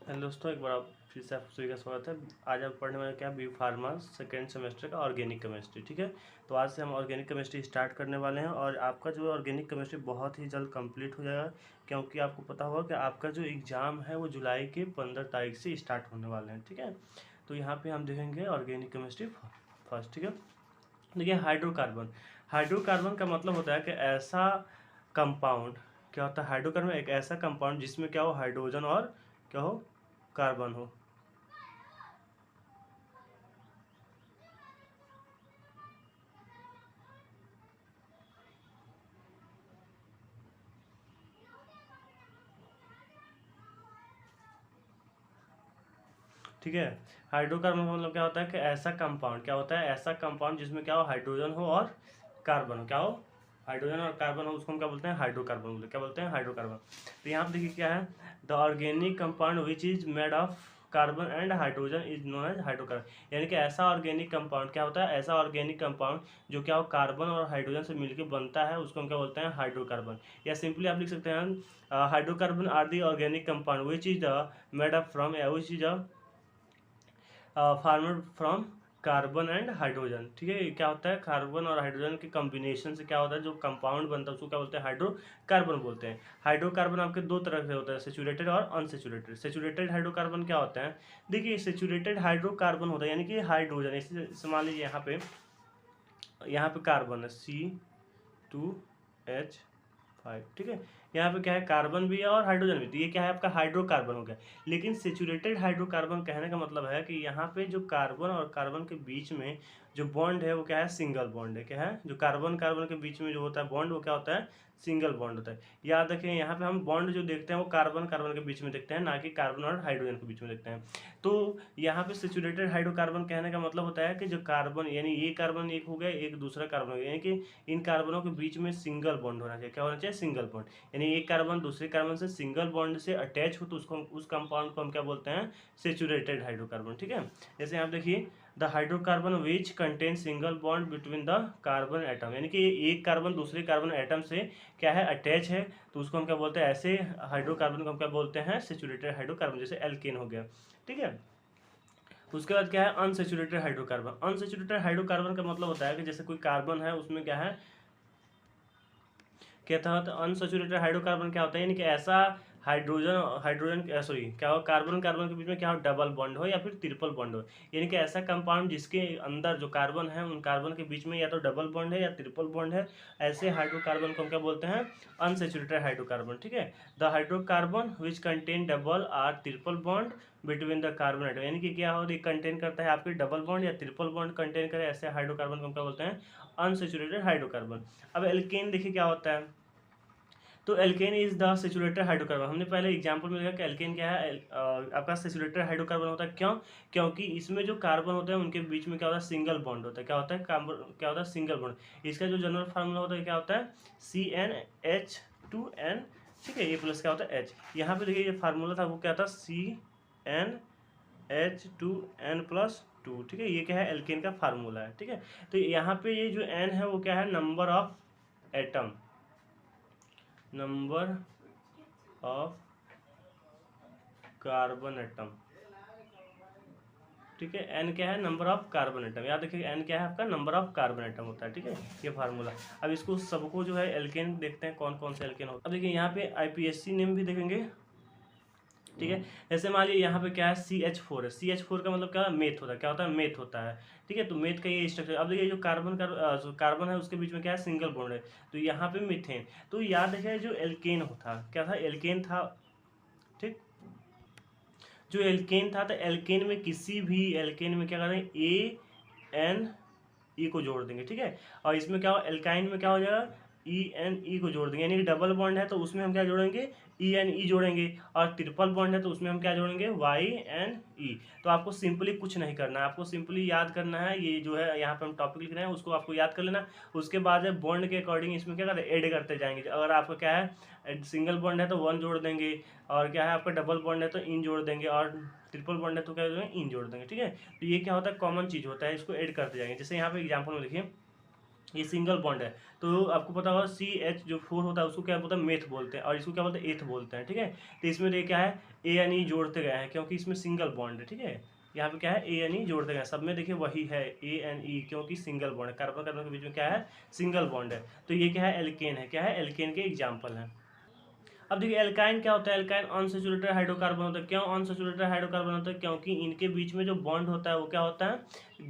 Hello दोस्तों, एक बार आप फिर से आप सभी का स्वागत है। आज आप पढ़ने वाले क्या बी फार्मा सेकेंड सेमेस्टर का ऑर्गेनिक केमिस्ट्री। ठीक है, तो आज से हम ऑर्गेनिक केमिस्ट्री स्टार्ट करने वाले हैं और आपका जो ऑर्गेनिक केमिस्ट्री बहुत ही जल्द कंप्लीट हो जाएगा, क्योंकि आपको पता होगा कि आपका जो एग्ज़ाम है वो जुलाई के 15 तारीख से स्टार्ट होने वाले हैं। ठीक है, तो यहाँ पर हम देखेंगे ऑर्गेनिक केमिस्ट्री फर्स्ट। ठीक है, देखिए हाइड्रोकार्बन। हाइड्रोकार्बन का मतलब होता है कि ऐसा कंपाउंड, क्या होता है हाइड्रोकार्बन, एक ऐसा कंपाउंड जिसमें क्या हो हाइड्रोजन और क्या हो कार्बन हो। ठीक है, हाइड्रोकार्बन का मतलब क्या होता है कि ऐसा कंपाउंड, क्या होता है ऐसा कंपाउंड जिसमें क्या हो हाइड्रोजन हो और कार्बन हो। क्या हो हाइड्रोजन और कार्बन हो, उसको हम क्या बोलते हैं हाइड्रोकार्बन बोलते हैं। क्या बोलते हैं हाइड्रोकार्बन। तो यहाँ पे देखिए क्या है, the organic compound which is made of carbon and hydrogen is known as hydrocarbon. यानी कि ऐसा ऑर्गेनिक कंपाउंड, क्या होता है ऐसा ऑर्गेनिक कंपाउंड जो क्या हो कार्बन और हाइड्रोजन से मिलकर बनता है, उसको हम क्या बोलते हैं हाइड्रोकार्बन। या सिंपली आप लिख सकते हैं hydrocarbon are the organic compound which is the made of from which is formed from carbon and hydrogen. ठीक है, क्या होता है कार्बन और हाइड्रोजन के कॉम्बिनेशन से क्या होता है जो कंपाउंड बनता है उसको क्या बोलते हैं हाइड्रोकार्बन बोलते हैं। हाइड्रोकार्बन आपके दो तरह से होता है, सेचुरेटेड और अनसेचुरेटेड। सेचुरेटेड हाइड्रोकार्बन क्या होता है, देखिए सेचुरेटेड हाइड्रोकार्बन होता है यानी कि हाइड्रोजन, इसे मान लीजिए यहाँ पे कार्बन है C2H5। ठीक है, यहाँ पे क्या है कार्बन भी है और हाइड्रोजन भी, तो ये क्या है आपका हाइड्रोकार्बन हो गया। लेकिन सेचुरेटेड हाइड्रोकार्बन कहने का मतलब है कि यहाँ पे जो कार्बन और कार्बन के बीच में जो बॉन्ड है वो क्या है सिंगल बॉन्ड है। क्या है जो कार्बन कार्बन के बीच में जो होता है बॉन्ड वो क्या होता है सिंगल बॉन्ड होता है। याद रखें यहाँ पे हम बॉन्ड जो देखते हैं वो कार्बन कार्बन के बीच में देखते हैं, ना कि कार्बन और हाइड्रोजन के बीच में देखते हैं। तो यहाँ पे सेचुरेटेड हाइड्रोकार्बन कहने का मतलब होता है कि जो कार्बन यानी ये कार्बन एक हो गया, एक दूसरा कार्बन हो गया, यानी कि इन कार्बनों के बीच में सिंगल बॉन्ड होना चाहिए। क्या होना चाहिए सिंगल बॉन्ड, यानी एक कार्बन दूसरे कार्बन से सिंगल बॉन्ड से अटैच हो तो उसको उस कंपाउंड को हम क्या बोलते हैं सेचुरेटेड हाइड्रोकार्बन। ठीक है, जैसे आप देखिए the hydrocarbon which contain single bond between the carbon atom, यानी कि एक कार्बन दूसरे कार्बन एटम से क्या है अटैच है, तो उसको हम क्या बोलते हैं ऐसे हाइड्रोकार्बन को हम क्या बोलते हैं सेचुरेटेड हाइड्रोकार्बन, जैसे एल्केन हो गया। ठीक है, उसके बाद क्या है अनसेचुरेटेड हाइड्रोकार्बन। अनसेचुरेटेड हाइड्रोकार्बन का मतलब होता है कि जैसे कोई कार्बन है उसमें क्या है क्या था, तो अनसेचुरेटेड हाइड्रोकार्बन क्या होता है यानी कि ऐसा हाइड्रोजन हाइड्रोजन सॉरी क्या हो कार्बन कार्बन के बीच में क्या हो डबल बॉन्ड हो या फिर ट्रिपल बॉन्ड हो, यानी कि ऐसा कंपाउंड जिसके अंदर जो कार्बन है उन कार्बन के बीच में या तो डबल बॉन्ड है या ट्रिपल बॉन्ड है, ऐसे हाइड्रोकार्बन को हम क्या बोलते हैं अनसेचुरेटेड हाइड्रोकार्बन। ठीक है, the hydrocarbon which contain double R triple bond between the carbon atom, यानी कि क्या हो कंटेन करता है आपके डबल बॉन्ड या ट्रिपल बॉन्ड कंटेन करे, ऐसे हाइड्रोकार्बन को हम क्या बोलते हैं अनसेचुरेटेड हाइड्रोकार्बन। अब एल्केन देखिए क्या होता है, तो alkane is the saturated hydrocarbon. हमने पहले एग्जांपल में देखा कि एल्केन क्या है आपका सेचुरेटेड हाइड्रोकार्बन होता है। क्यों, क्योंकि इसमें जो कार्बन होते हैं उनके बीच में क्या होता है सिंगल बॉन्ड होता है। क्या होता है क्या होता है सिंगल बॉन्ड। इसका जो जनरल फार्मूला होता है क्या होता है CnH2n। ठीक है, ये प्लस क्या होता है H। यहाँ पे देखिए ये फार्मूला था वो क्या था CnH2n+2। ठीक है, ये क्या है एल्केन का फार्मूला है। ठीक है, तो यहाँ पे ये जो n है वो क्या है number of atom, number of carbon atom. ठीक है, एन क्या है नंबर ऑफ कार्बन एटम, याद रखिए एन क्या है आपका नंबर ऑफ कार्बन एटम होता है। ठीक है, ये फार्मूला। अब इसको सबको जो है एल्केन देखते हैं कौन कौन से एल्केन होता है। अब देखिए यहाँ पे IPSC नेम भी देखेंगे। ठीक है, जैसे मान लीजिए यहाँ पे क्या है CH4 है। CH4 का मतलब क्या है मेथ होता है। क्या होता है मेथ होता है। ठीक है, तो मेथ का ये स्ट्रक्चर। अब देखिए जो कार्बन है उसके बीच में क्या है सिंगल बॉन्ड है, तो यहाँ पे मीथेन। तो याद रखिए जो एल्केन होता क्या था एल्केन था। ठीक, जो एल्केन था तो एल्केन में किसी भी एल्केन में क्या करें ANE को जोड़ देंगे। ठीक है, और इसमें क्या हो एल्काइन में क्या हो जाएगा ENE को जोड़ देंगे, यानी कि डबल बॉन्ड है तो उसमें हम क्या जोड़ेंगे ENE जोड़ेंगे, और ट्रिपल बॉन्ड है तो उसमें हम क्या जोड़ेंगे YNE। तो आपको सिंपली कुछ नहीं करना है, आपको सिंपली याद करना है ये जो है यहाँ पे हम टॉपिक लिख रहे हैं उसको आपको याद कर लेना। उसके बाद बॉन्ड के अकॉर्डिंग इसमें क्या करें ऐड करते जाएंगे। अगर आपका क्या है सिंगल बॉन्ड है तो 1 जोड़ देंगे, और क्या है आपका डबल बॉन्ड है तो इन जोड़ देंगे, और ट्रिपल बॉन्ड है तो क्या जोड़ेंगे इन जोड़ देंगे। ठीक है, तो ये क्या होता है कॉमन चीज़ होता है, इसको ऐड करते जाएंगे। जैसे यहाँ पे एग्जाम्पल में देखिए ये सिंगल बॉन्ड है। तो आपको पता होगा CH जो 4 होता है उसको क्या बोलते हैं, मेथ बोलते हैं, और इसको क्या बोलते हैं, एथ बोलते हैं। ठीक है, तो इसमें ये क्या है, A N E जोड़ते गए हैं क्योंकि इसमें सिंगल बॉन्ड है। ठीक है, यहाँ पे क्या है, A N E जोड़ते गए, सब में देखिए वही है A N E, क्योंकि सिंगल बॉन्ड है, कार्बन कार्बन के बीच में क्या है, सिंगल बॉन्ड है। तो ये क्या है, एल्केन है। क्या है, एल्केन के एग्जाम्पल है। अब देखिए एल्काइन क्या होता है, एल्काइन अनसैचुरेटेड हाइड्रोकार्बन होता है। क्यों अनसैचुरेटेड हाइड्रोकार्बन होता है, क्योंकि इनके बीच में जो बॉन्ड होता है वो क्या होता है,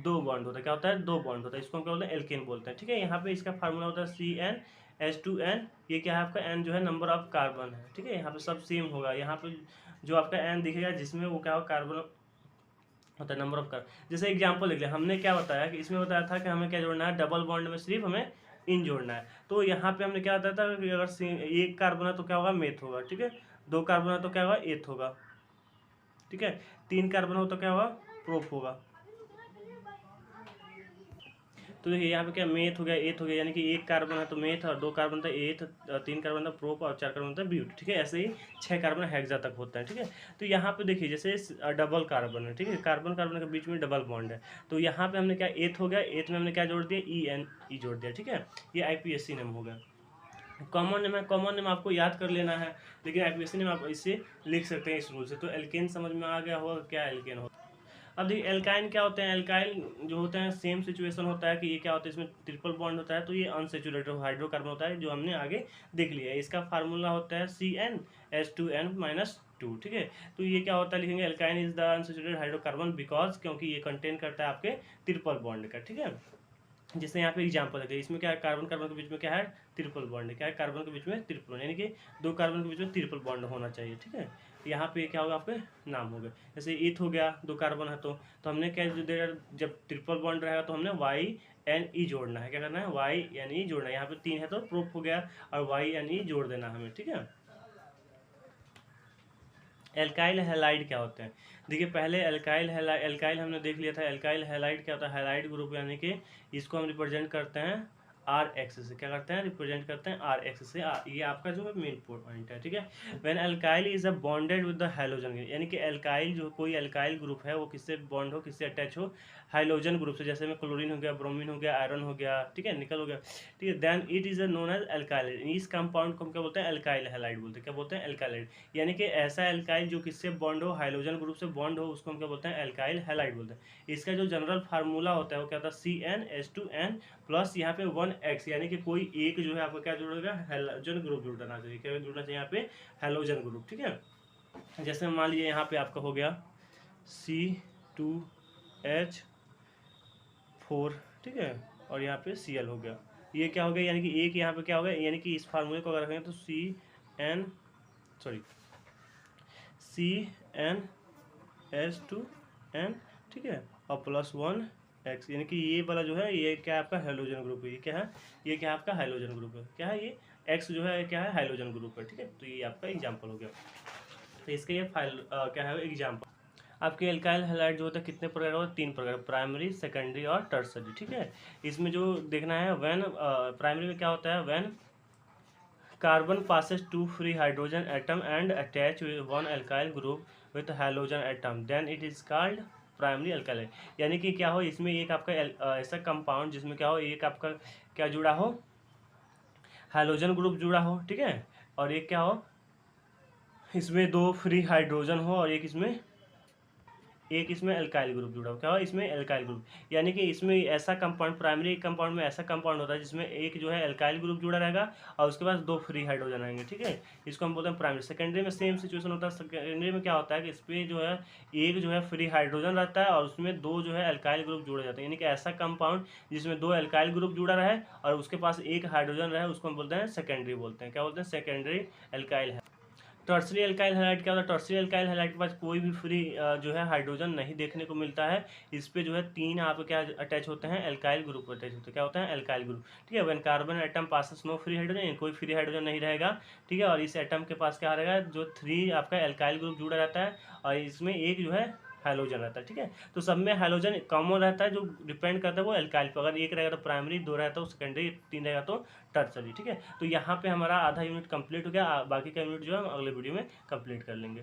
दो बॉन्ड होता है। क्या होता है, दो बॉन्ड होता है, इसको हम क्या बोलते हैं, एल्केन बोलते हैं। ठीक है, यहाँ पे इसका फार्मूला होता है CnH2n। ये क्या है आपका, n जो है नंबर ऑफ कार्बन है। ठीक है, यहाँ पे सब सेम होगा, यहाँ पे जो आपका n दिखेगा जिसमें वो क्या होगा, कार्बन होता है, नंबर ऑफ कार्बन। जैसे एग्जांपल देख लिया हमने, क्या बताया कि इसमें बताया था कि हमें क्या जोड़ना है, डबल बॉन्ड में सिर्फ हमें इन जोड़ना है। तो यहाँ पे हमने क्या बताया था कि अगर एक कार्बन है तो क्या होगा, मेथ होगा। ठीक है, दो कार्बन है तो क्या होगा, एथ होगा। ठीक है, तीन कार्बन हो तो क्या होगा, प्रोप होगा। तो देखिए यहाँ पे क्या, मेथ हो गया, एथ हो गया, यानी कि एक कार्बन है तो मेथ, और दो कार्बन था एथ, तीन कार्बन था प्रोप, और चार कार्बन था ब्यूट। ठीक है, ऐसे ही 6 कार्बन हेक्सा तक होता है। ठीक है, तो यहाँ पे देखिए जैसे डबल कार्बन है। ठीक है, कार्बन कार्बन के बीच में डबल बॉन्ड है, तो यहाँ पे हमने क्या, एथ हो गया, एथ में हमने क्या जोड़ दिया, E N E जोड़ दिया। ठीक है, ये IPSC नेम हो गया। कॉमन नेम है, कॉमन नेम आपको याद कर लेना है, लेकिन IPSC नेम आप इससे लिख सकते हैं इस रूल से। तो एल्केन समझ में आ गया होगा क्या एल्केन होगा। अब देखिए एल्काइन क्या होते हैं, एल्काइल जो होते हैं सेम सिचुएशन होता है कि ये क्या होता है, इसमें ट्रिपल बॉन्ड होता है, तो ये अनसेचुरेटेड हाइड्रोकार्बन होता है, जो हमने आगे देख लिया है। इसका फार्मूला होता है CnH2n-2। ठीक है, तो ये क्या होता है, लिखेंगे alkyne is the unsaturated hydrocarbon because, क्योंकि ये कंटेन करता है आपके ट्रिपल बॉन्ड का। ठीक है, जैसे यहाँ पे एग्जांपल है, इसमें क्या है, कार्बन कार्बन के बीच में क्या है, ट्रिपल बॉन्ड है। क्या है, कार्बन के बीच में ट्रिपल बॉन्ड, यानी कि दो कार्बन के बीच में ट्रिपल बॉन्ड होना चाहिए। ठीक है, यहाँ पे क्या होगा, आपके नाम हो गए। जैसे ईथ हो गया, दो कार्बन है तो हमने क्या जो दे, जब ट्रिपल बॉन्ड रहेगा तो हमने YnE जोड़ना है। क्या करना है, YnE जोड़ना है। यहाँ पे तीन है तो प्रोप हो गया, और YnE जोड़ देना हमें। ठीक है, एल्काइल हैलाइड क्या होते हैं, देखिए पहले एल्काइल हमने देख लिया था। एल्काइल हैलाइड क्या होता है, हैलाइड ग्रुप, यानी कि इसको हम रिप्रेजेंट करते हैं RX से। क्या करते हैं, रिप्रेजेंट करते हैं RX से। ये आपका जो है मेन पॉइंट है। ठीक है, when alkyl is a bonded with the halogen, यानी कि एल्काइल जो कोई एल्काइल ग्रुप है वो किससे बॉन्ड हो, किससे अटैच हो, हाइलोजन ग्रुप से। जैसे में क्लोरीन हो गया, ब्रोमीन हो गया, आयरन हो गया, ठीक है, निकल हो गया। ठीक है, then it is known as alkyl. इस कंपाउंड को हम क्या बोलते हैं, एल्काइल हैलाइड बोलते हैं। क्या बोलते हैं, एल्काइल, यानी कि ऐसा एल्काइल जो किससे बॉन्ड हो, हाइड्रोजन ग्रुप से बॉन्ड हो, उसको हम क्या बोलते हैं, एल्काइल हैलाइड बोलते हैं। इसका जो जनरल फार्मूला होता है वो क्या होता है, CnH2n प्लस यहाँ पे 1x, यानी कि कोई एक जो है आपको क्या जुड़ेगा, हैलोजन ग्रुप जुड़ना चाहिए। क्या जुड़ना चाहिए यहाँ पे, हैलोजन ग्रुप। ठीक है, जैसे मान लीजिए यहाँ पे आपका हो गया C2H4। ठीक है, और यहाँ पे Cl हो गया। ये क्या हो गया, यानी कि एक यहाँ पे क्या हो गया, यानी कि इस फार्मूले को अगर रखेंगे तो CnH2n, ठीक है, और प्लस 1x, यानी कि ये वाला जो है ये क्या है, आपका हाइड्रोजन ग्रुप है। ये क्या है, ये क्या है, आपका हाइड्रोजन ग्रुप है। क्या है, ये x जो है क्या है, हाइड्रोजन ग्रुप है। ठीक है, तो ये आपका एग्जाम्पल हो गया। तो इसका ये क्या है, एग्जाम्पल। आपके एल्काइल हैलाइड जो होता है कितने प्रकार का होता है, 3 प्रकार, प्राइमरी, सेकेंडरी और टर्सरी। ठीक है, इसमें जो देखना है, व्हेन प्राइमरी में क्या होता है, when carbon passes 2 free hydrogen atom and attach with one alkyl group with halogen atom, then it is called primary alkyl. यानी कि क्या हो, इसमें एक आपका ऐसा कंपाउंड जिसमें क्या हो, एक आपका क्या जुड़ा हो, हाइड्रोजन ग्रुप जुड़ा हो। ठीक है, और एक क्या हो, इसमें दो फ्री हाइड्रोजन हो, और एक इसमें एल्काइल ग्रुप जुड़ा हो। क्या हो, इसमें एल्काइल ग्रुप, यानी कि इसमें ऐसा कंपाउंड, प्राइमरी कंपाउंड में ऐसा कंपाउंड होता है जिसमें एक जो है एल्काइल ग्रुप जुड़ा रहेगा, और उसके पास दो फ्री हाइड्रोजन आएंगे। ठीक है, इसको हम बोलते हैं प्राइमरी। सेकेंडरी में सेम सिचुएशन होता है। सेकेंडरी में क्या होता है कि इस पर जो है एक जो है फ्री हाइड्रोजन रहता है, और उसमें दो जो है एल्काइल ग्रुप जुड़े जाते हैं। यानी कि ऐसा कंपाउंड जिसमें दो एल्काइल ग्रुप जुड़ा रहे और उसके पास एक हाइड्रोजन रहे, उसको हम बोलते हैं सेकेंडरी बोलते हैं। क्या बोलते हैं, सेकेंडरी एल्काइल है। टर्सरी एल्काइल हैलाइड क्या होता है, टर्सरी एल्काइल हैलाइड के पास कोई भी फ्री जो है हाइड्रोजन नहीं देखने को मिलता है। इस पे जो है तीन आप क्या अटैच होते हैं, एल्काइल ग्रुप अटैच होते हैं। क्या होता है, एल्काइल ग्रुप। ठीक है, when carbon atom passes no free hydrogen, कोई फ्री हाइड्रोजन नहीं रहेगा। ठीक है, और इस एटम के पास क्या रहेगा, जो 3 आपका एल्काइल ग्रुप जुड़ा रहता है, और इसमें एक जो है हाइड्रोजन रहता है। ठीक है, तो सब में हाइड्रोजन कॉमन रहता है, जो डिपेंड करता है वो एल्काइल पर। अगर एक रहेगा तो प्राइमरी, दो रहेगा तो सेकेंडरी, तीन रहेगा तो टर्सरी। ठीक है, तो यहाँ पे हमारा आधा यूनिट कंप्लीट हो गया। बाकी का यूनिट जो है हम अगले वीडियो में कंप्लीट कर लेंगे।